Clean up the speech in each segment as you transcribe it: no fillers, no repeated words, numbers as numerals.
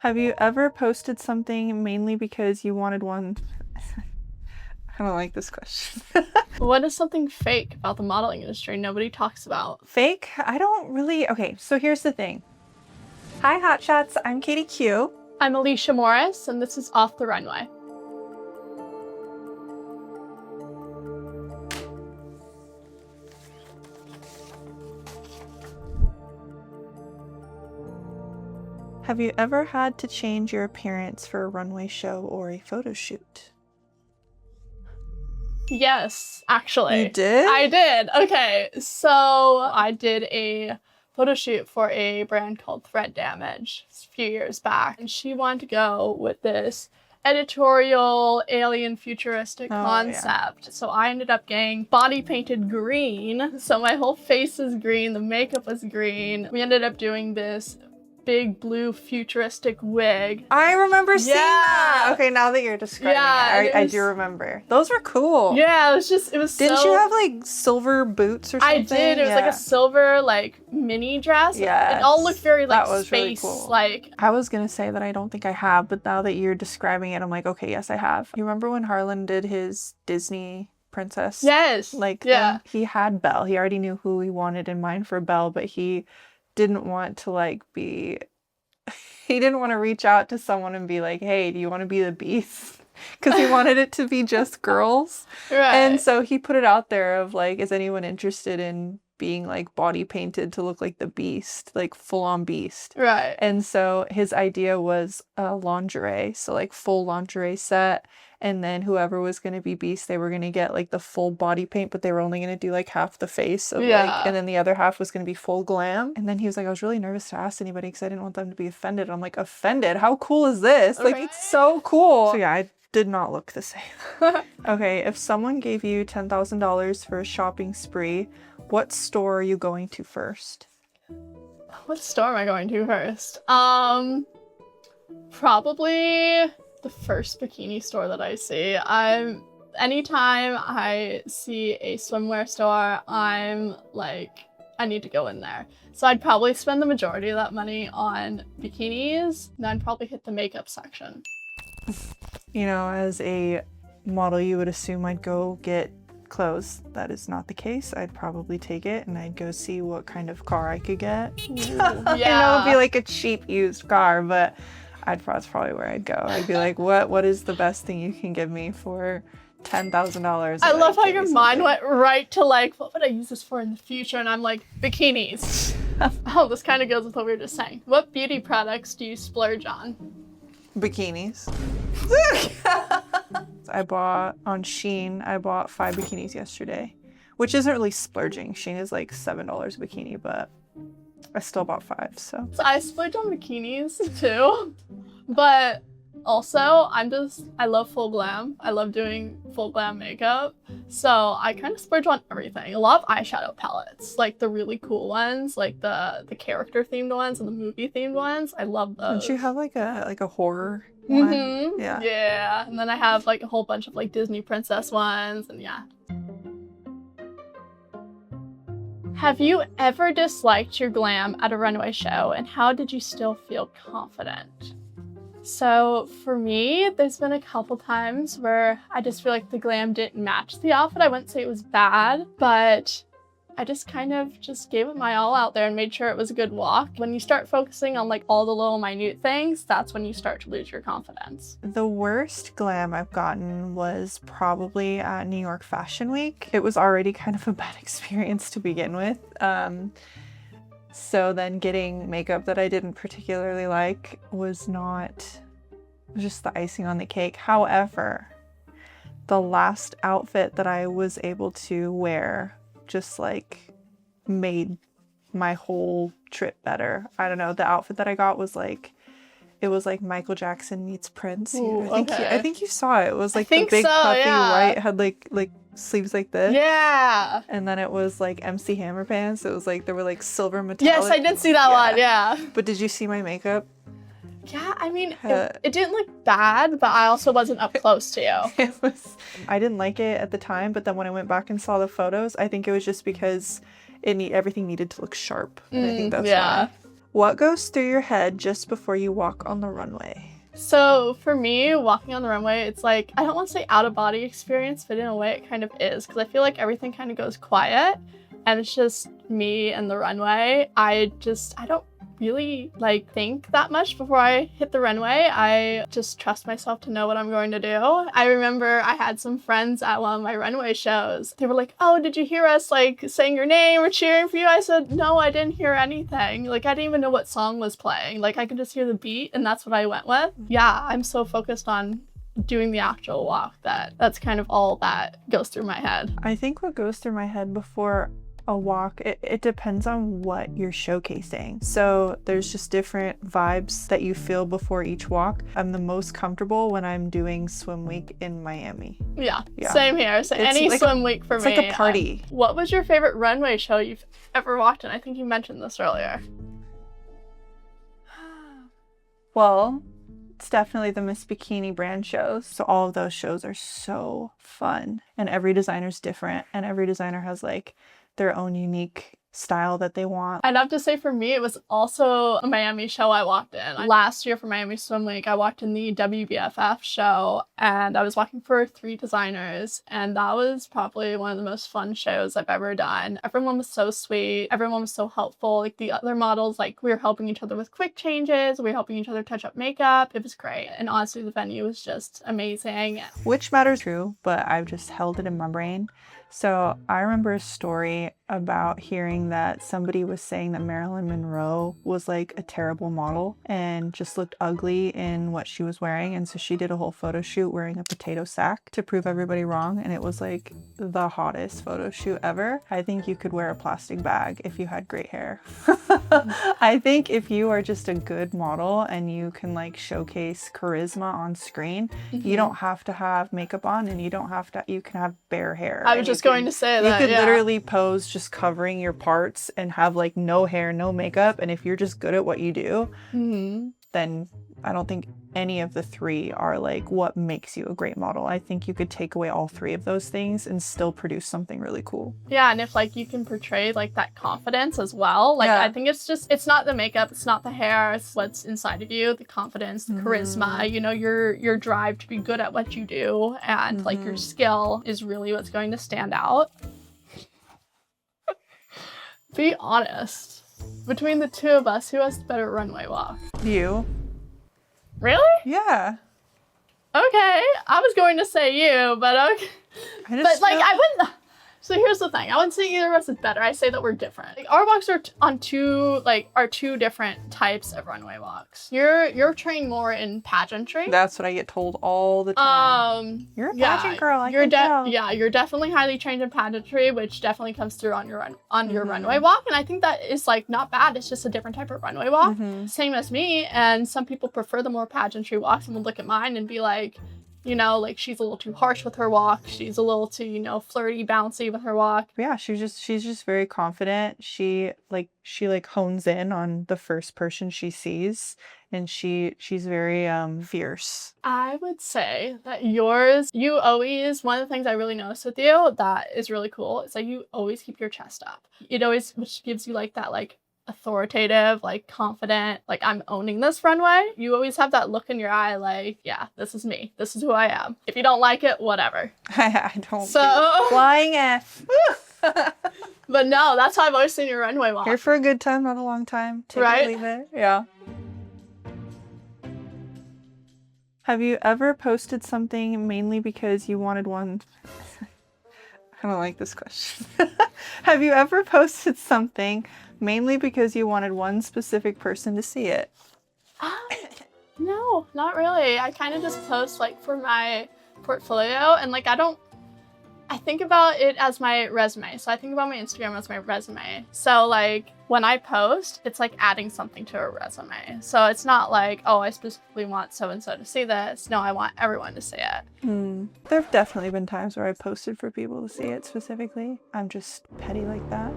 Have you ever posted something mainly because you wanted one? I don't like this question. What is something fake about the modeling industry nobody talks about? Fake? I don't really. Okay, so here's the thing. Hi, Hotshots. I'm Katie Q. I'm Alicia Morris, and this is Off the Runway. Have you ever had to change your appearance for a runway show or a photo shoot? Yes, actually. You did? I did. Okay, so I did a photo shoot for a brand called Thread Damage a few years back, and she wanted to go with this editorial alien futuristic concept. Yeah. So I ended up getting body painted green. So my whole face is green, the makeup was green. We ended up doing this big blue futuristic wig. I remember seeing that. Okay, now that you're describing it, I do remember. Those were cool. Yeah, it was Didn't you have like silver boots or something? I did. It was like a silver like mini dress. Yeah. It all looked very like that was space really cool. like. I was gonna say that I don't think I have, but now that you're describing it, I'm like, okay, yes, I have. You remember when Harlan did his Disney princess? Yes. Like, yeah. He had Belle. He already knew who he wanted in mind for Belle, but he didn't want to like be, he didn't want to reach out to someone and be like, hey, do you want to be the Beast? Because he wanted it to be just girls. Right. And so he put it out there of like, is anyone interested in being like body painted to look like the Beast, like full on Beast? Right. And so his idea was lingerie, so like full lingerie set. And then whoever was going to be Beast, they were going to get like the full body paint, but they were only going to do like half the face of like, and then the other half was going to be full glam. And then he was like, I was really nervous to ask anybody because I didn't want them to be offended. I'm like, offended? How cool is this? Like, it's so cool. So yeah, I did not look the same. Okay, if someone gave you $10,000 for a shopping spree, what store are you going to first? What store am I going to first? Probably the first bikini store that I see. Anytime I see a swimwear store, I'm like, I need to go in there. So I'd probably spend the majority of that money on bikinis, and then I'd probably hit the makeup section. You know, as a model, you would assume I'd go get clothes. That is not the case. I'd probably take it and I'd go see what kind of car I could get. Yeah. I know it'd be like a cheap used car, but that's probably where I'd go. I'd be like, what is the best thing you can give me for $10,000? I love how your mind went right to like, what would I use this for in the future? And I'm like, bikinis. Oh, this kind of goes with what we were just saying. What beauty products do you splurge on? Bikinis. I bought on Shein, I bought 5 bikinis yesterday, which isn't really splurging. Shein is like $7 a bikini, but I still bought 5, so I splurge on bikinis too, but also I love full glam. I love doing full glam makeup, so I kind of splurge on everything. A lot of eyeshadow palettes, like the really cool ones, like the character themed ones and the movie themed ones. I love those. Don't you have like a horror one? Mm-hmm. Yeah, and then I have like a whole bunch of like Disney princess ones, and yeah. Have you ever disliked your glam at a runway show, and how did you still feel confident? So for me, there's been a couple times where I just feel like the glam didn't match the outfit. I wouldn't say it was bad, but I just kind of just gave it my all out there and made sure it was a good walk. When you start focusing on like all the little minute things, that's when you start to lose your confidence. The worst glam I've gotten was probably at New York Fashion Week. It was already kind of a bad experience to begin with. So then getting makeup that I didn't particularly like was just the icing on the cake. However, the last outfit that I was able to wear just like made my whole trip better. I don't know, the outfit that I got was like, it was like Michael Jackson meets Prince. Ooh, I think you saw it. It was like the big puffy white, had like sleeves like this. Yeah. And then it was like MC Hammer pants. It was like, there were like silver metallic. Yes, I did see that one, yeah. But did you see my makeup? Yeah, I mean, it didn't look bad, but I also wasn't up close to you. I didn't like it at the time, but then when I went back and saw the photos, I think it was just because everything needed to look sharp. And I think that's why. What goes through your head just before you walk on the runway? So for me, walking on the runway, it's like, I don't want to say out of body experience, but in a way it kind of is, because I feel like everything kind of goes quiet and it's just me and the runway. I don't really like think that much before I hit the runway. I just trust myself to know what I'm going to do. I remember I had some friends at one of my runway shows. They were like, oh, did you hear us like saying your name or cheering for you? I said, no, I didn't hear anything. Like, I didn't even know what song was playing. Like, I could just hear the beat and that's what I went with. Yeah, I'm so focused on doing the actual walk that's kind of all that goes through my head. I think what goes through my head before a walk, it depends on what you're showcasing. So there's just different vibes that you feel before each walk. I'm the most comfortable when I'm doing swim week in Miami. Yeah. Same here. So any like swim week for me. It's like a party. What was your favorite runway show you've ever walked in? I think you mentioned this earlier. Well, it's definitely the Miss Bikini brand shows. So all of those shows are so fun, and every designer's different, and every designer has like their own unique style that they want. I'd have to say for me, it was also a Miami show I walked in. Last year for Miami Swim Week, I walked in the WBFF show and I was walking for 3 designers, and that was probably one of the most fun shows I've ever done. Everyone was so sweet. Everyone was so helpful. Like the other models, like we were helping each other with quick changes. We were helping each other touch up makeup. It was great. And honestly, the venue was just amazing. Which matters true, but I've just held it in my brain. So I remember a story about hearing that somebody was saying that Marilyn Monroe was like a terrible model and just looked ugly in what she was wearing. And so she did a whole photo shoot wearing a potato sack to prove everybody wrong. And it was like the hottest photo shoot ever. I think you could wear a plastic bag if you had great hair. I think if you are just a good model and you can like showcase charisma on screen, you don't have to have makeup on, and you can have bare hair. I was just going to say that. You could literally pose just covering your parts and have like no hair, no makeup. And if you're just good at what you do, then I don't think any of the 3 are like what makes you a great model. I think you could take away all 3 of those things and still produce something really cool. Yeah, and if like you can portray like that confidence as well, like I think it's not the makeup, it's not the hair, it's what's inside of you, the confidence, the charisma, you know, your drive to be good at what you do, and like your skill is really what's going to stand out. Be honest. Between the 2 of us, who has the better runway walk? You. Really? Yeah. Okay. I was going to say you, but okay. I wouldn't. So here's the thing. I wouldn't say either of us is better. I say that we're different. Like, our walks are on 2 different types of runway walks. You're trained more in pageantry. That's what I get told all the time. You're a pageant girl. I can tell. Yeah, you're definitely highly trained in pageantry, which definitely comes through on your runway walk. And I think that is like not bad. It's just a different type of runway walk. Same as me. And some people prefer the more pageantry walks and will look at mine and be like, you know, like she's a little too harsh with her walk. She's a little too, you know, flirty, bouncy with her walk. Yeah, she's just very confident. She hones in on the first person she sees, and she's very fierce. I would say that you always, one of the things I really notice with you that is really cool is that you always keep your chest up. It always, which gives you like that like authoritative, like confident, like I'm owning this runway. You always have that look in your eye like, yeah, this is me. This is who I am. If you don't like it, whatever. I don't. So flying F. But no, that's how I've always seen your runway walk. Here for a good time, not a long time. Take it or leave it. Yeah. Have you ever posted something mainly because you wanted one? I don't like this question. Have you ever posted something mainly because you wanted one specific person to see it? No, not really. I kind of just post like for my portfolio, and like I think about it as my resume. So I think about my Instagram as my resume. So like when I post, it's like adding something to a resume. So it's not like, oh, I specifically want so-and-so to see this. No, I want everyone to see it. There have definitely been times where I posted for people to see it specifically. I'm just petty like that.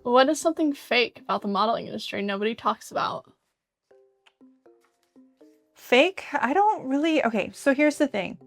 What is something fake about the modeling industry nobody talks about? Fake? I don't really... Okay, so here's the thing.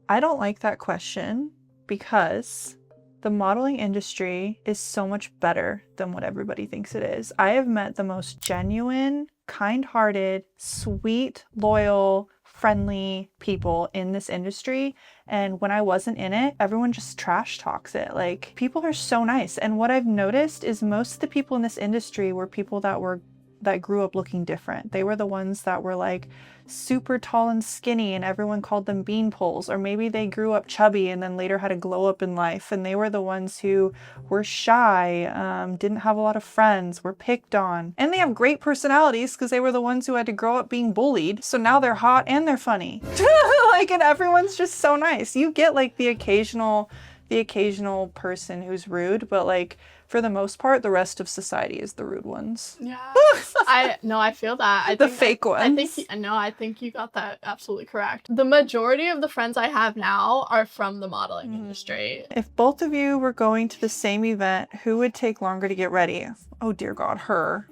I don't like that question because The modeling industry is so much better than what everybody thinks it is. I have met the most genuine, kind-hearted, sweet, loyal, friendly people in this industry. And when I wasn't in it, everyone just trash talks it. Like, people are so nice. And what I've noticed is most of the people in this industry were people that grew up looking different. They were the ones that were like super tall and skinny and everyone called them bean poles, or maybe they grew up chubby and then later had a glow up in life, and they were the ones who were shy, didn't have a lot of friends, were picked on, and they have great personalities because they were the ones who had to grow up being bullied, so now they're hot and they're funny. Like, and everyone's just so nice. You get like the occasional person who's rude, but like for the most part, the rest of society is the rude ones. Yeah. I feel that. The fake ones. I think you got that absolutely correct. The majority of the friends I have now are from the modeling industry. If both of you were going to the same event, who would take longer to get ready? Oh dear God, her.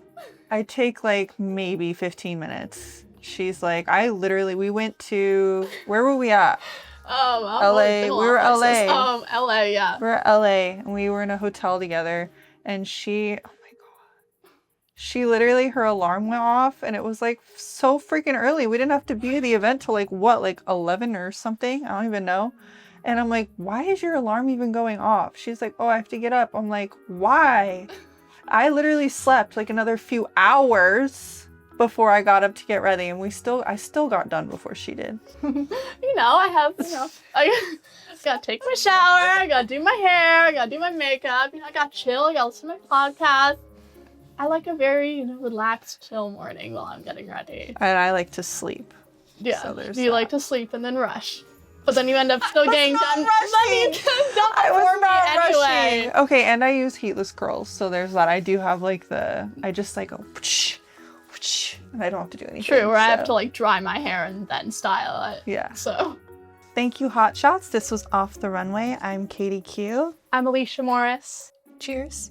I'd take like maybe 15 minutes. She's like, we went to, where were we at? LA. We were LA. LA, yeah. We were LA and we were in a hotel together, and oh my God. She literally, her alarm went off and it was like so freaking early. We didn't have to be at the event till like 11 or something. I don't even know. And I'm like, why is your alarm even going off? She's like, oh, I have to get up. I'm like, why? I literally slept like another few hours before I got up to get ready, and I still got done before she did. I gotta take my shower, I gotta do my hair, I gotta do my makeup, I gotta chill, I gotta listen to my podcast. I like a very, relaxed, chill morning while I'm getting ready. And I like to sleep. Yeah, so you like to sleep and then rush. But then you end up still getting done. I was not rushing. Okay, and I use heatless curls, so there's that. I do have like I just like go and I don't have to do anything. True, where I have to like dry my hair and then style it. Yeah. So. Thank you, Hot Shots. This was Off the Runway. I'm Katie Q. I'm Alicia Morris. Cheers.